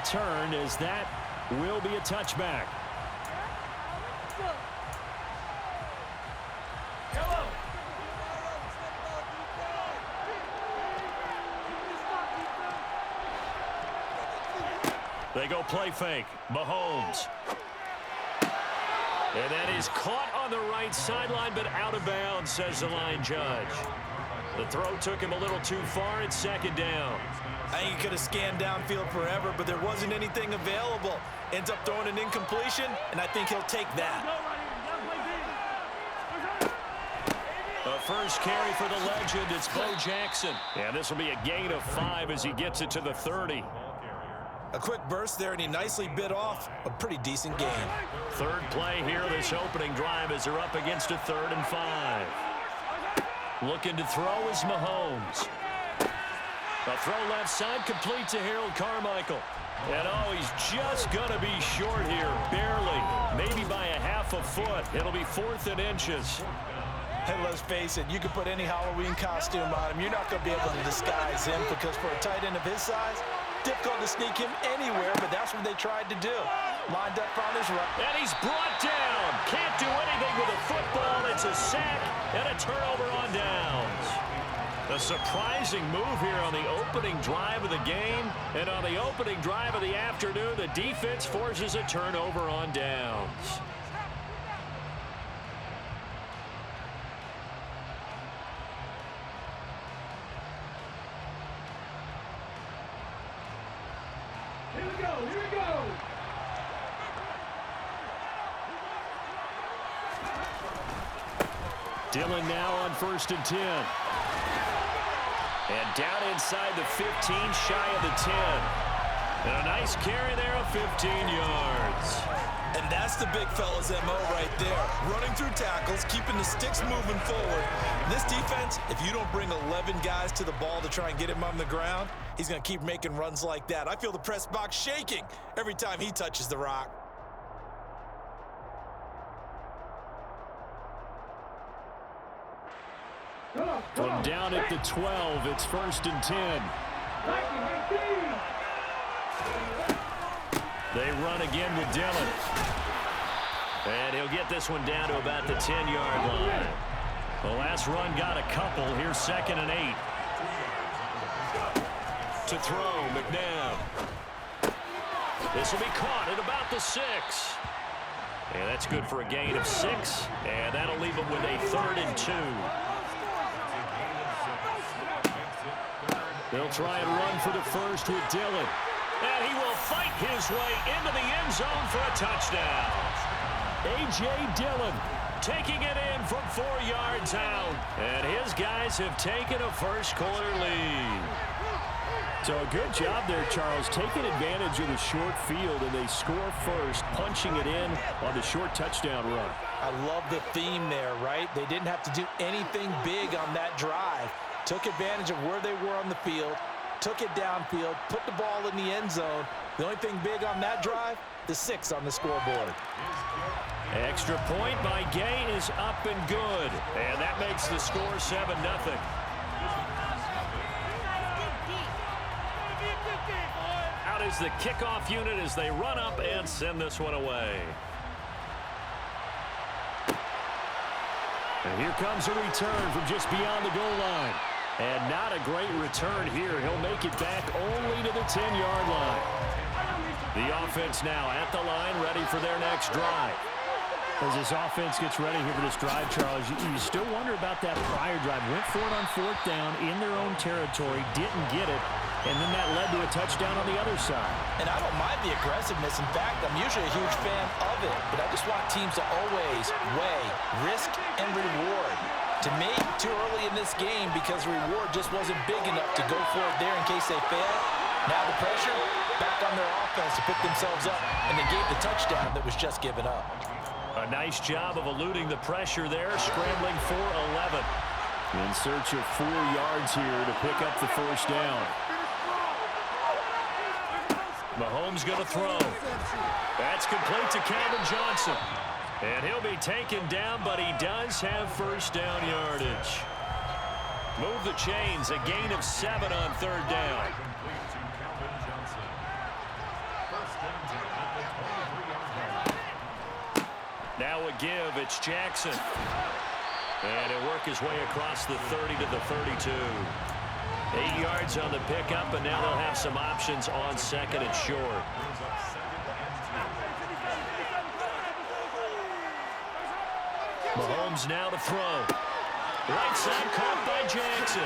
return, as that will be a touchback. They go play fake. Mahomes. And that is caught on the right sideline, but out of bounds, says the line judge. The throw took him a little too far. It's second down. I think he could have scanned downfield forever, but there wasn't anything available. Ends up throwing an incompletion, and I think he'll take that. A first carry for the legend. It's Bo Jackson. And this will be a gain of 5 as he gets it to the 30. A quick burst there, and he nicely bit off a pretty decent gain. Third play here, this opening drive, as they're up against a 3rd and 5. Looking to throw is Mahomes. A throw left side, complete to Harold Carmichael. And oh, he's just going to be short here, barely, maybe by a half a foot. It'll be 4th and inches. And let's face it, you can put any Halloween costume on him. You're not going to be able to disguise him, because for a tight end of his size, difficult to sneak him anywhere, but that's what they tried to do. Lined up on his right. And he's brought down. Can't do anything with a football. It's a sack and a turnover on downs. A surprising move here on the opening drive of the game. And on the opening drive of the afternoon, the defense forces a turnover on downs. Here we go. Dillon now on 1st and 10. And down inside the 15, shy of the 10. And a nice carry there of 15 yards. And that's the big fella's MO right there. Running through tackles, keeping the sticks moving forward. This defense, if you don't bring 11 guys to the ball to try and get him on the ground, he's going to keep making runs like that. I feel the press box shaking every time he touches the rock. From down at the 12, it's 1st and 10. They run again with Dillon. And he'll get this one down to about the 10-yard line. The last run got a couple. Here's 2nd and 8. To throw, McNabb. This will be caught at about the 6. And that's good for a gain of 6. And that'll leave him with a 3rd and 2. They'll try and run for the first with Dillon. And he will fight his way into the end zone for a touchdown. A.J. Dillon taking it in from 4 yards out. And his guys have taken a first-quarter lead. So a good job there, Charles, taking advantage of the short field, and they score first, punching it in on the short touchdown run. I love the theme there, right? They didn't have to do anything big on that drive. Took advantage of where they were on the field, took it downfield, put the ball in the end zone. The only thing big on that drive, the 6 on the scoreboard. Extra point by Gay is up and good. And that makes the score 7-0. Out is the kickoff unit as they run up and send this one away. And here comes a return from just beyond the goal line. And not a great return here. He'll make it back only to the 10-yard line. The offense now at the line, ready for their next drive. As this offense gets ready here for this drive, Charles, you still wonder about that prior drive. Went for it on 4th down in their own territory, didn't get it, and then that led to a touchdown on the other side. And I don't mind the aggressiveness. In fact, I'm usually a huge fan of it, but I just want teams to always weigh risk and reward. To me, too early in this game because the reward just wasn't big enough to go for it there in case they fail. Now the pressure back on their offense to pick themselves up, and they gave the touchdown that was just given up. A nice job of eluding the pressure there, scrambling for 11. In search of 4 yards here to pick up the first down. Mahomes going to throw. That's complete to Calvin Johnson. And he'll be taken down, but he does have first down yardage. Move the chains, a gain of 7 on 3rd down. Now a give. It's Jackson. And he'll work his way across the 30 to the 32. 8 yards on the pickup, and now they'll have some options on second and short. Mahomes now to throw. Right side caught by Jackson.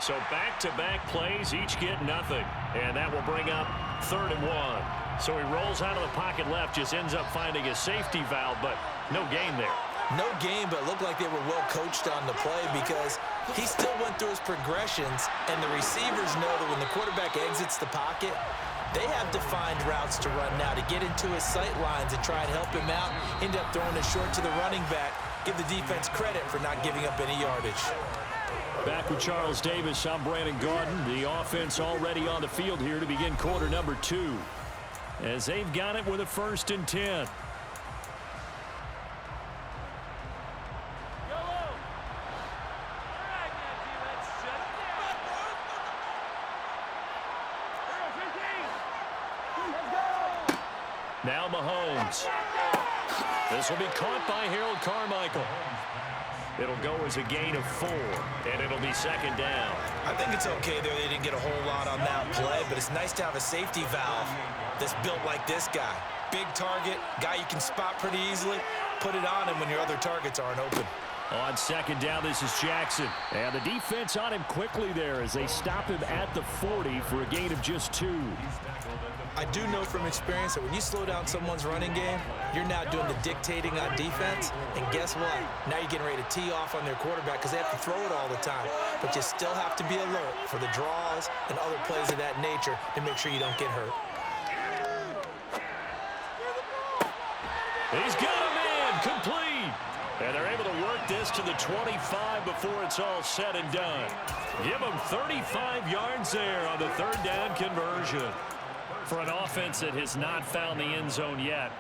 So back-to-back plays, each get nothing. And that will bring up 3rd and 1. So he rolls out of the pocket left, just ends up finding a safety valve, but no gain there. No gain, but it looked like they were well coached on the play because he still went through his progressions, and the receivers know that when the quarterback exits the pocket, they have defined routes to run now to get into his sight lines and try and help him out. End up throwing it short to the running back. Give the defense credit for not giving up any yardage. Back with Charles Davis, I'm Brandon Gaudin. The offense already on the field here to begin quarter number 2. As they've got it with a 1st and 10. Now Mahomes. This will be caught by Harold Carmichael. It'll go as a gain of 4, and it'll be 2nd down. I think it's okay there. They didn't get a whole lot on that play, but it's nice to have a safety valve that's built like this guy. Big target, guy you can spot pretty easily. Put it on him when your other targets aren't open. On 2nd down, this is Jackson. And the defense on him quickly there as they stop him at the 40 for a gain of just 2. I do know from experience that when you slow down someone's running game, you're now doing the dictating on defense. And guess what? Now you're getting ready to tee off on their quarterback because they have to throw it all the time. But you still have to be alert for the draws and other plays of that nature to make sure you don't get hurt. He's got a man complete. And they're able to work this to the 25 before it's all said and done. Give them 35 yards there on the 3rd down conversion. For an offense that has not found the end zone yet,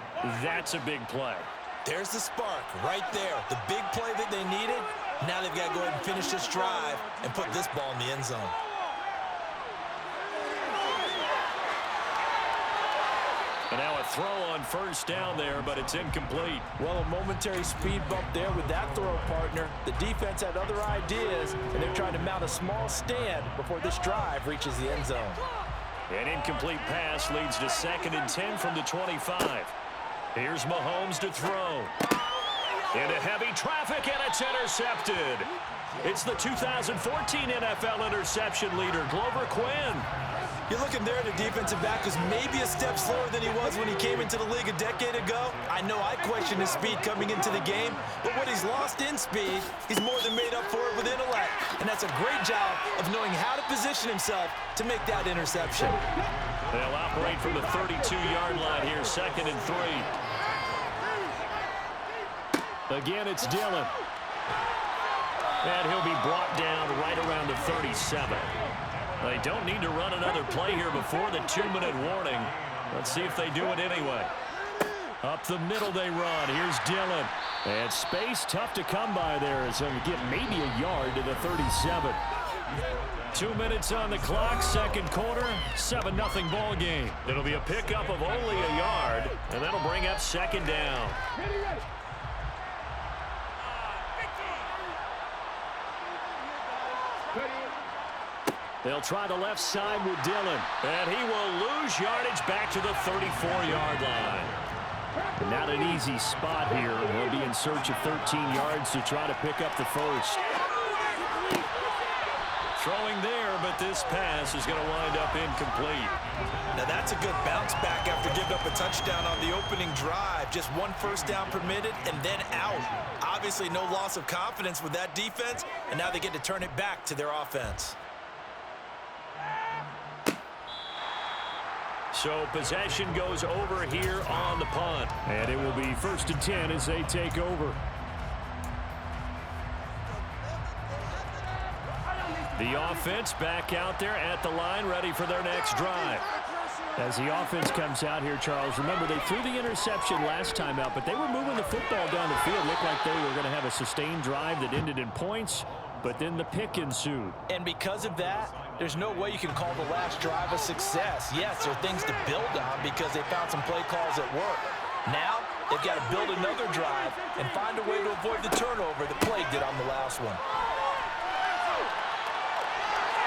that's a big play. There's the spark right there. The big play that they needed. Now they've got to go ahead and finish this drive and put this ball in the end zone. And now a throw on 1st down there, but it's incomplete. Well, a momentary speed bump there with that throw, partner. The defense had other ideas, and they're trying to mount a small stand before this drive reaches the end zone. An incomplete pass leads to 2nd and 10 from the 25. Here's Mahomes to throw. Into heavy traffic, and it's intercepted. It's the 2014 NFL interception leader, Glover Quinn. You're looking there at a defensive back who's maybe a step slower than he was when he came into the league a decade ago. I know I questioned his speed coming into the game, but what he's lost in speed, he's more than made up for it with intellect. And that's a great job of knowing how to position himself to make that interception. They'll operate from the 32-yard line here, 2nd and 3. Again, it's Dillon. And he'll be brought down right around the 37. They don't need to run another play here before the 2-minute warning. Let's see if they do it anyway. Up the middle they run. Here's Dillon. And space tough to come by there as he'll get maybe a yard to the 37. 2 minutes on the clock, 2nd quarter, 7-0 ball game. It'll be a pickup of only a yard, and that'll bring up 2nd down. They'll try the left side with Dillon. And he will lose yardage back to the 34-yard line. Not an easy spot here. He'll be in search of 13 yards to try to pick up the 1st. Throwing there, but this pass is going to wind up incomplete. Now that's a good bounce back after giving up a touchdown on the opening drive. Just 1 first down permitted and then out. Obviously no loss of confidence with that defense, and now they get to turn it back to their offense. So possession goes over here on the punt. And it will be 1st and 10 as they take over. The offense back out there at the line, ready for their next drive. As the offense comes out here, Charles, remember they threw the interception last time out, but they were moving the football down the field. Looked like they were going to have a sustained drive that ended in points. but then the pick ensued. And because of that, there's no way you can call the last drive a success. Yes, there are things to build on because they found some play calls that work. Now, they've got to build another drive and find a way to avoid the turnover that plagued it on the last one.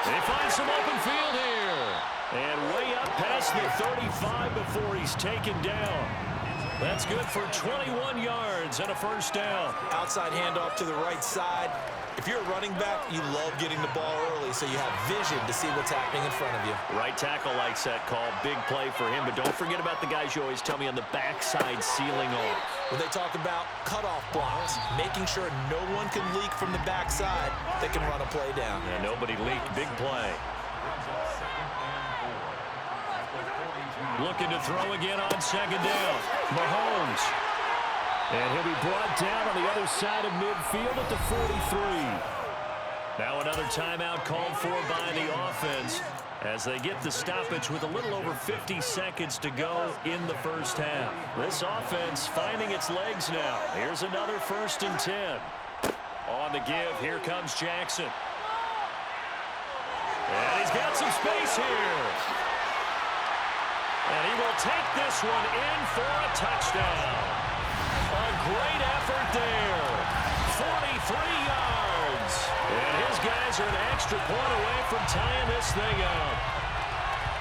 They find some open field here. And way up past the 35 before he's taken down. That's good for 21 yards and a first down. Outside handoff to the right side. If you're a running back, you love getting the ball early so you have vision to see what's happening in front of you. Right tackle likes that call. Big play for him. But don't forget about the guys you always tell me on the backside sealing off. When they talk about cutoff blocks, making sure no one can leak from the backside that can run a play down. Yeah, nobody leaked. Big play. Looking to throw again on second down. Mahomes. And he'll be brought down on the other side of midfield at the 43. Now another timeout called for by the offense as they get the stoppage with a little over 50 seconds to go in the first half. This offense finding its legs now. Here's another 1st and 10. On the give, here comes Jackson. And he's got some space here. And he will take this one in for a touchdown. A great effort there. 43 yards. And his guys are an extra point away from tying this thing up.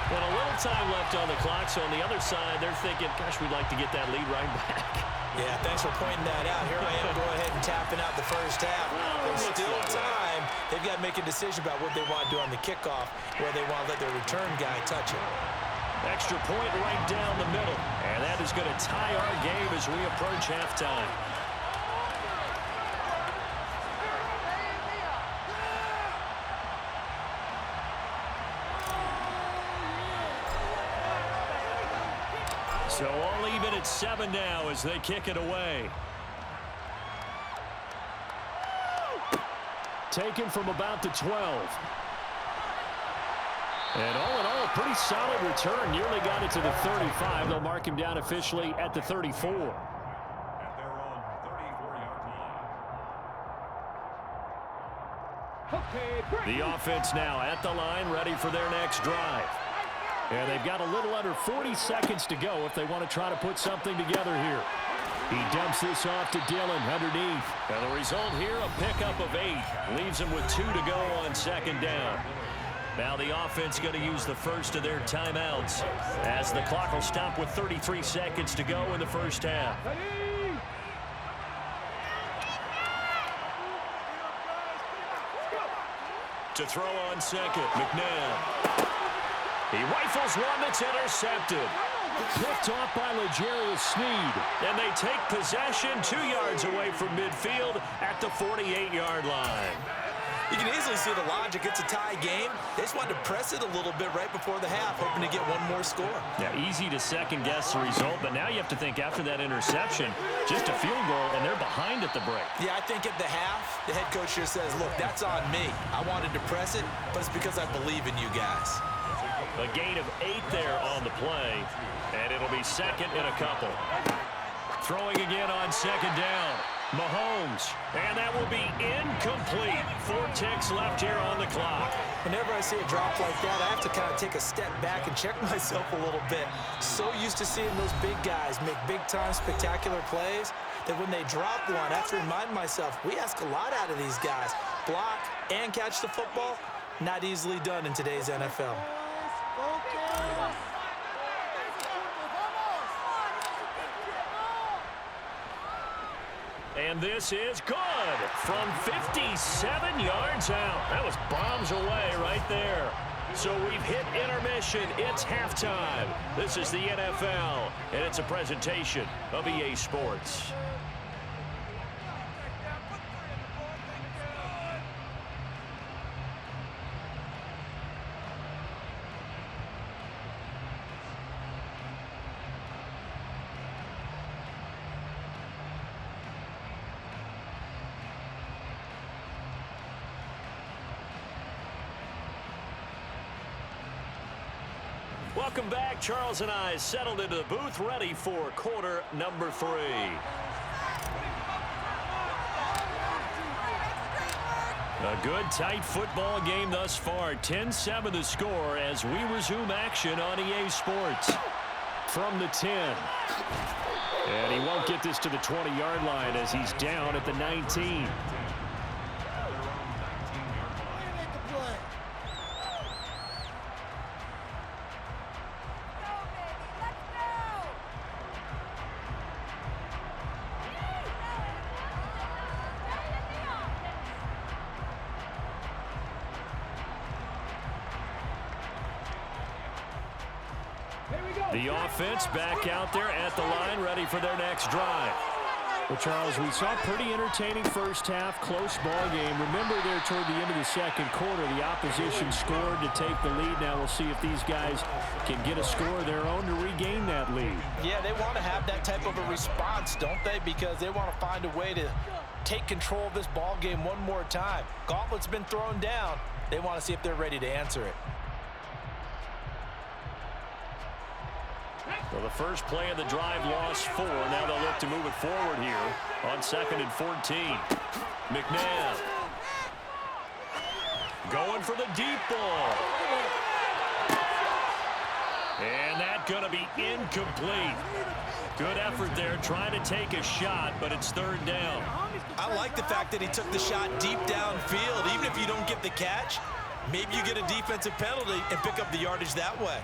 With a little time left on the clock, so on the other side, they're thinking, gosh, we'd like to get that lead right back. Yeah, thanks for pointing that out. Here I am going ahead and tapping out the first half. There's still time. They've got to make a decision about what they want to do on the kickoff, where they want to let their return guy touch it. Extra point right down the middle. And that is going to tie our game as we approach halftime. So all even at 7 now as they kick it away. Taken from about the 12. And all in all, a pretty solid return. Nearly got it to the 35. They'll mark him down officially at the 34. The offense now at the line, ready for their next drive. And they've got a little under 40 seconds to go if they want to try to put something together here. He dumps this off to Dillon underneath. And the result here, a pickup of 8. Leaves him with 2 to go on second down. Now the offense going to use the first of their timeouts as the clock will stop with 33 seconds to go in the first half. To throw on second, McNabb. He rifles one that's intercepted. Picked off by L'Jarius Sneed. And they take possession 2 yards away from midfield at the 48-yard line. You can easily see the logic. It's a tie game. They just wanted to press it a little bit right before the half, hoping to get one more score. Yeah, easy to second-guess the result, but now you have to think after that interception, just a field goal, and they're behind at the break. Yeah, I think at the half, the head coach just says, look, that's on me. I wanted to press it, but it's because I believe in you guys. A gain of 8 there on the play, and it'll be second and a couple. Throwing again on second down. Mahomes, and that will be incomplete. 4 ticks left here on the clock. Whenever I see a drop like that, I have to kind of take a step back and check myself a little bit. So used to seeing those big guys make big-time spectacular plays that when they drop one, I have to remind myself, we ask a lot out of these guys. Block and catch the football, not easily done in today's NFL. And this is good from 57 yards out. That was bombs away right there. So we've hit intermission. It's halftime. This is the NFL, and it's a presentation of EA Sports. Welcome back. Charles and I settled into the booth, ready for quarter number 3. A good, tight football game thus far. 10-7 the score as we resume action on EA Sports. From the 10. And he won't get this to the 20-yard line as he's down at the 19. The offense back out there at the line, ready for their next drive. Well, Charles, we saw a pretty entertaining first half, close ball game. Remember there toward the end of the second quarter, the opposition scored to take the lead. Now we'll see if these guys can get a score of their own to regain that lead. Yeah, they want to have that type of a response, don't they? Because they want to find a way to take control of this ball game one more time. Gauntlet's been thrown down. They want to see if they're ready to answer it. Well, the first play of the drive lost 4. Now they'll look to move it forward here on 2nd and 14. McNabb going for the deep ball. And that's going to be incomplete. Good effort there trying to take a shot, but it's 3rd down. I like the fact that he took the shot deep downfield. Even if you don't get the catch, maybe you get a defensive penalty and pick up the yardage that way.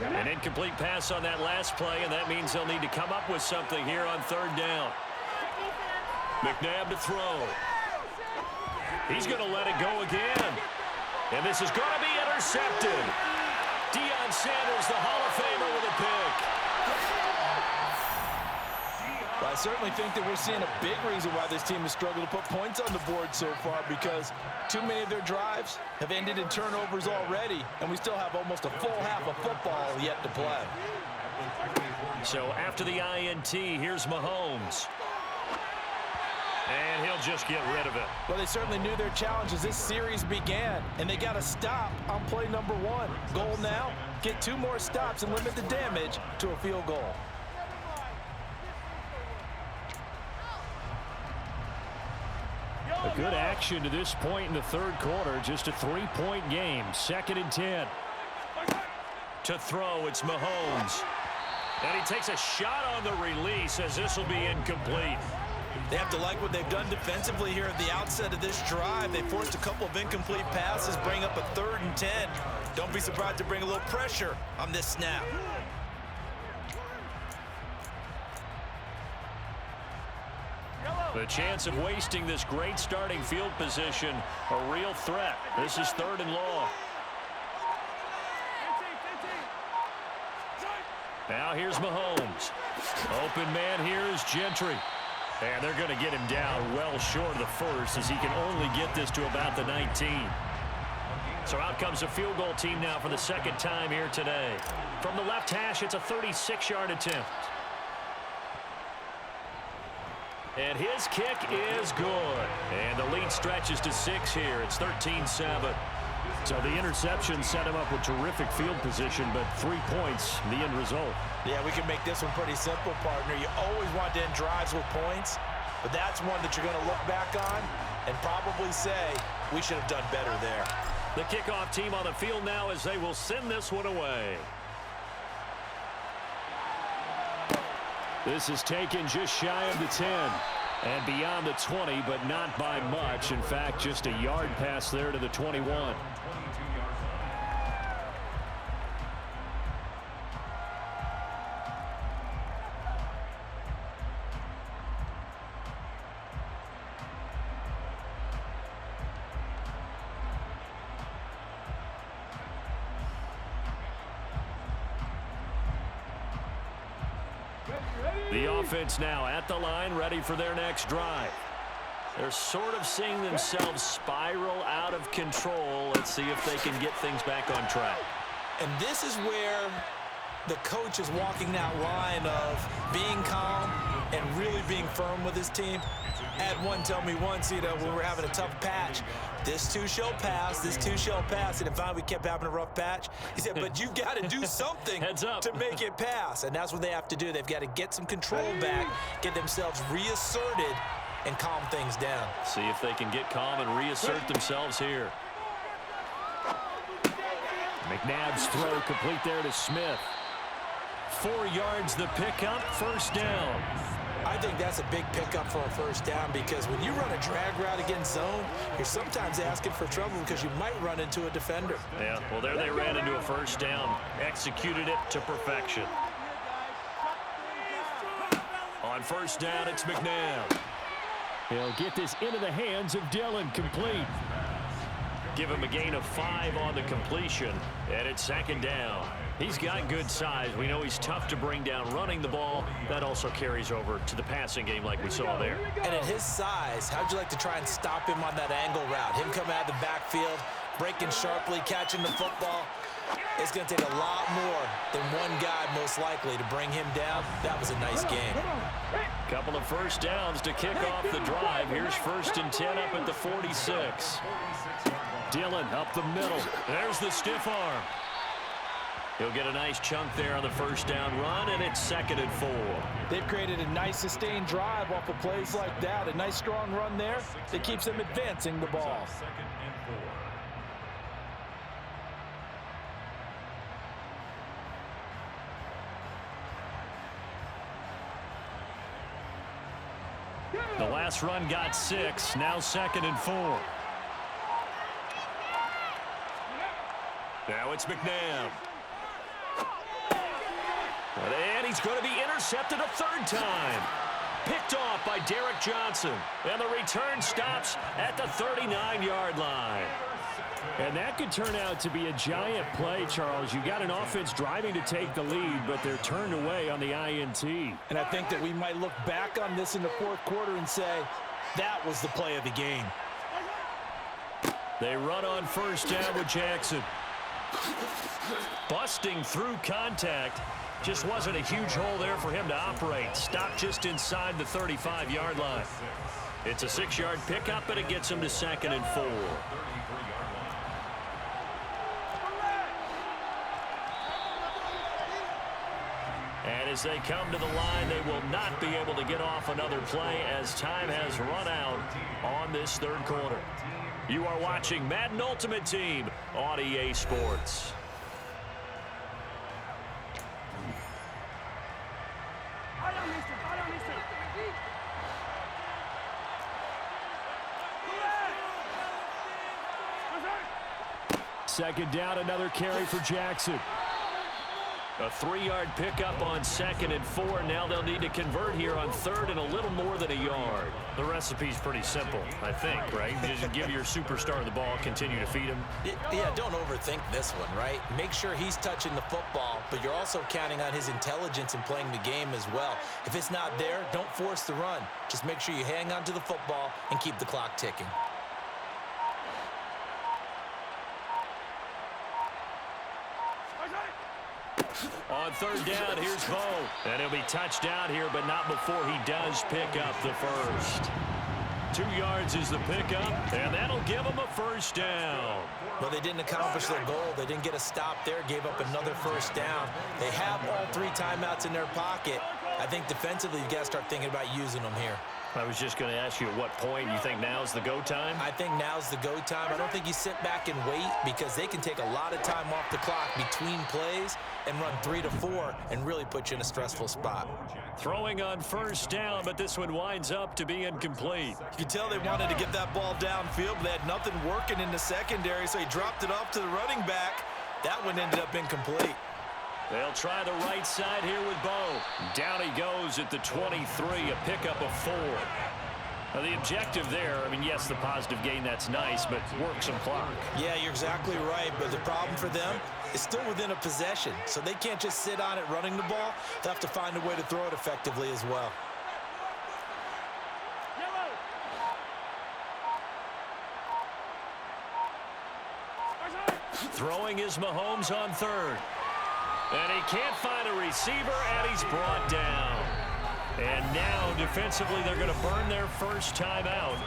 An incomplete pass on that last play, and that means they'll need to come up with something here on 3rd down. McNabb to throw. He's going to let it go again. And this is going to be intercepted. Deion Sanders, the Hall of Famer, with a pick. Well, I certainly think that we're seeing a big reason why this team has struggled to put points on the board so far, because too many of their drives have ended in turnovers already, and we still have almost a full half of football yet to play. So after the INT, here's Mahomes. And he'll just get rid of it. Well, they certainly knew their challenge as this series began, and they got to stop on play number 1. Goal now, get 2 more stops and limit the damage to a field goal. A good action to this point in the 3rd quarter. Just a 3-point game. 2nd and 10. To throw, it's Mahomes. And he takes a shot on the release as this will be incomplete. They have to like what they've done defensively here at the outset of this drive. They forced a couple of incomplete passes, bring up a 3rd and 10. Don't be surprised to bring a little pressure on this snap. The chance of wasting this great starting field position, a real threat. This is 3rd and long. Now here's Mahomes. Open man here is Gentry. And they're going to get him down well short of the 1st as he can only get this to about the 19. So out comes a field goal team now for the 2nd time here today. From the left hash, it's a 36-yard attempt. And his kick is good. And the lead stretches to 6 here. It's 13-7. So the interception set him up with terrific field position, but 3 points, the end result. Yeah, we can make this one pretty simple, partner. You always want to end drives with points, but that's one that you're going to look back on and probably say, we should have done better there. The kickoff team on the field now as they will send this one away. This is taken just shy of the 10 and beyond the 20, but not by much. In fact, just a yard pass there to the 21. The offense now at the line, ready for their next drive. They're sort of seeing themselves spiral out of control. Let's see if they can get things back on track. And this is where the coach is walking that line of being calm and really really being firm with his team. I had one tell me once, when we were having a tough patch, this too shall pass, this too shall pass. And finally we kept having a rough patch. He said, but you've got to do something to make it pass. And that's what they have to do. They've got to get some control back, get themselves reasserted, and calm things down. See if they can get calm and reassert themselves here. McNabb's throw complete there to Smith. 4 yards the pickup, first down. I think that's a big pickup for a first down because when you run a drag route against zone, you're sometimes asking for trouble because you might run into a defender. Yeah, well, there they ran into a first down. Executed it to perfection. On first down, it's McNabb. He'll get this into the hands of Dillon, complete. Give him a gain of 5 on the completion, and it's second down. He's got good size. We know he's tough to bring down running the ball. That also carries over to the passing game like we saw there. And at his size, how'd you like to try and stop him on that angle route? Him coming out of the backfield, breaking sharply, catching the football. It's going to take a lot more than one guy most likely to bring him down. That was a nice game. Couple of first downs to kick off the drive. Here's 1st and 10 up at the 46. Dillon up the middle. There's the stiff arm. He'll get a nice chunk there on the first down run, and it's 2nd and 4. They've created a nice sustained drive off of plays like that. A nice strong run there that keeps them advancing the ball. The last run got 6, now 2nd and 4. Now it's McNabb. And he's going to be intercepted a 3rd time. Picked off by Derek Johnson. And the return stops at the 39-yard line. And that could turn out to be a giant play, Charles. You got an offense driving to take the lead, but they're turned away on the INT. And I think that we might look back on this in the 4th quarter and say, that was the play of the game. They run on first down with Jackson. Busting through contact. Just wasn't a huge hole there for him to operate. Stopped just inside the 35-yard line. It's a 6-yard pickup, but it gets him to 2nd and 4. And as they come to the line, they will not be able to get off another play as time has run out on this 3rd quarter. You are watching Madden Ultimate Team on EA Sports. Second down, another carry for Jackson. A 3-yard pickup on 2nd and 4. Now they'll need to convert here on 3rd and a little more than a yard. The recipe's pretty simple, I think, right? Just give your superstar the ball, continue to feed him. Yeah, don't overthink this one, right? Make sure he's touching the football, but you're also counting on his intelligence in playing the game as well. If it's not there, don't force the run. Just make sure you hang on to the football and keep the clock ticking. On 3rd down, here's Bo. And he'll be touched down here, but not before he does pick up the first. 2 yards is the pickup, and that'll give him a first down. Well, they didn't accomplish their goal. They didn't get a stop there, gave up another first down. They have all 3 timeouts in their pocket. I think defensively, you've got to start thinking about using them here. I was just going to ask you at what point you think now's the go time? I think now's the go time. I don't think you sit back and wait because they can take a lot of time off the clock between plays and run 3 to 4 and really put you in a stressful spot. Throwing on first down, but this one winds up to be incomplete. You can tell they wanted to get that ball downfield, but they had nothing working in the secondary, so he dropped it off to the running back. That one ended up incomplete. They'll try the right side here with Bo. Down he goes at the 23, a pickup of 4. Now the objective there, I mean, yes, the positive gain, that's nice, but work some clock. Yeah, you're exactly right, but the problem for them is still within a possession, so they can't just sit on it running the ball. They'll have to find a way to throw it effectively as well. Throwing is Mahomes on 3rd. And he can't find a receiver, and he's brought down. And now, defensively, they're going to burn their first timeout.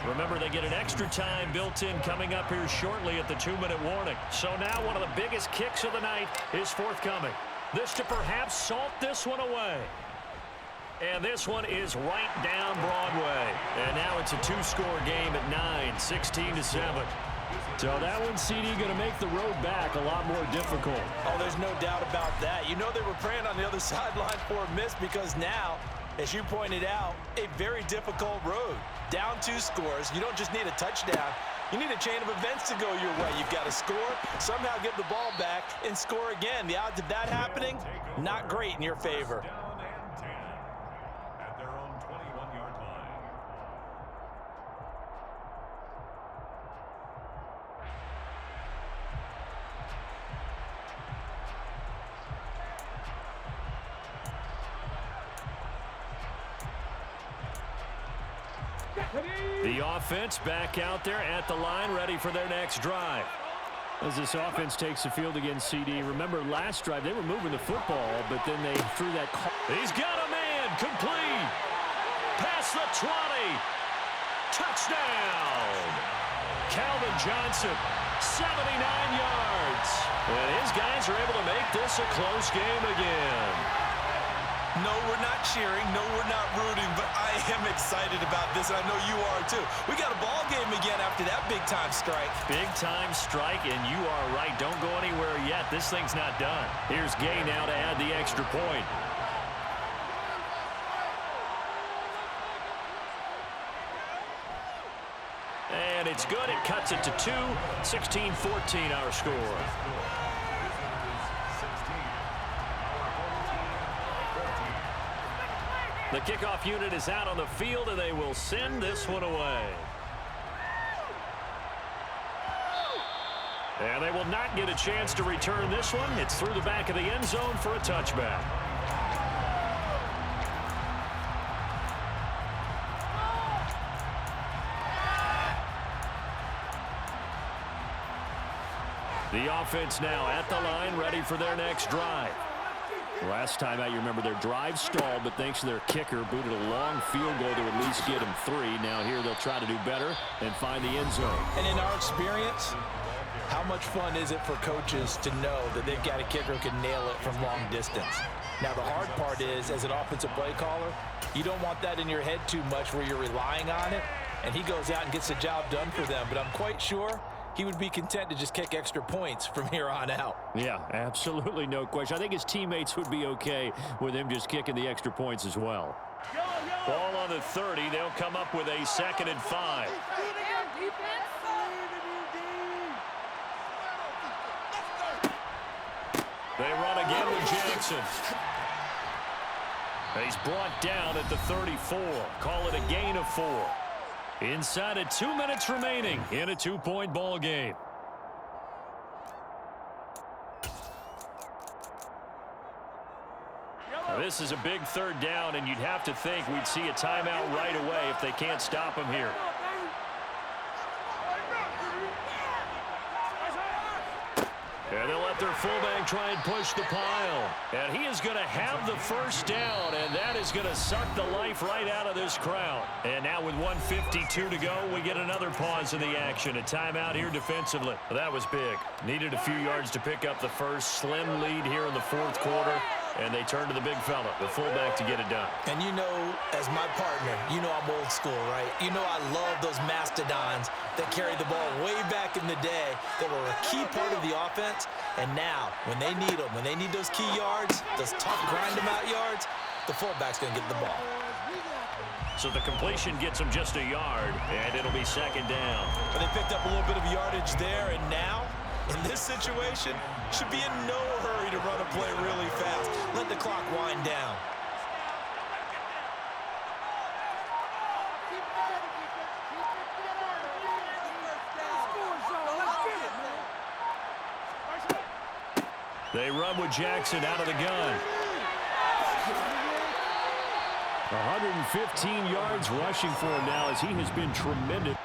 Remember, they get an extra time built in coming up here shortly at the 2-minute warning. So now one of the biggest kicks of the night is forthcoming. This to perhaps salt this one away. And this one is right down Broadway. And now it's a 2-score game at 9, 16-7. So that one, CD, going to make the road back a lot more difficult. Oh, there's no doubt about that. You know they were praying on the other sideline for a miss because now, as you pointed out, a very difficult road. Down 2 scores. You don't just need a touchdown. You need a chain of events to go your way. You've got to score, somehow get the ball back, and score again. The odds of that happening, not great in your favor. The offense back out there at the line, ready for their next drive. As this offense takes the field against CD, remember last drive they were moving the football, but then they threw that call. He's got a man, complete. Past the 20. Touchdown. Calvin Johnson, 79 yards. And his guys are able to make this a close game again. No, we're not cheering. No, we're not rooting, but I am excited about this, and I know you are too. We got a ball game again after that big-time strike. Big-time strike, and you are right. Don't go anywhere yet. This thing's not done. Here's Gay now to add the extra point. And it's good. It cuts it to 2. 16-14 our score. The kickoff unit is out on the field, and they will send this one away. And they will not get a chance to return this one. It's through the back of the end zone for a touchback. The offense now at the line, ready for their next drive. Last time out, you remember their drive stalled, but thanks to their kicker, booted a long field goal to at least get them 3. Now here they'll try to do better and find the end zone. And in our experience, how much fun is it for coaches to know that they've got a kicker who can nail it from long distance? Now the hard part is, as an offensive play caller, you don't want that in your head too much where you're relying on it, and he goes out and gets the job done for them. But I'm quite sure he would be content to just kick extra points from here on out. Yeah, absolutely no question. I think his teammates would be okay with him just kicking the extra points as well. Ball on the 30. They'll come up with a 2nd and 5. They run again with Jackson. He's brought down at the 34. Call it a gain of 4. Inside of 2 minutes remaining in a 2-point ball game. Now, this is a big 3rd down, and you'd have to think we'd see a timeout right away if they can't stop him here. And they'll let their fullback try and push the pile. And he is going to have the first down, and that is going to suck the life right out of this crowd. And now with 1:52 to go, we get another pause in the action. A timeout here defensively. That was big. Needed a few yards to pick up the first. Slim lead here in the 4th quarter. And they turn to the big fella, the fullback, to get it done. And you know, as my partner, you know I'm old school, right? You know I love those mastodons that carried the ball way back in the day that were a key part of the offense. And now, when they need them, when they need those key yards, those tough grind-them-out yards, the fullback's going to get the ball. So the completion gets them just a yard, and it'll be 2nd down. But they picked up a little bit of yardage there, and now, in this situation, should be in no hurry to run a play really fast. Let the clock wind down. They run with Jackson out of the gun. 115 yards rushing for him now as he has been tremendous.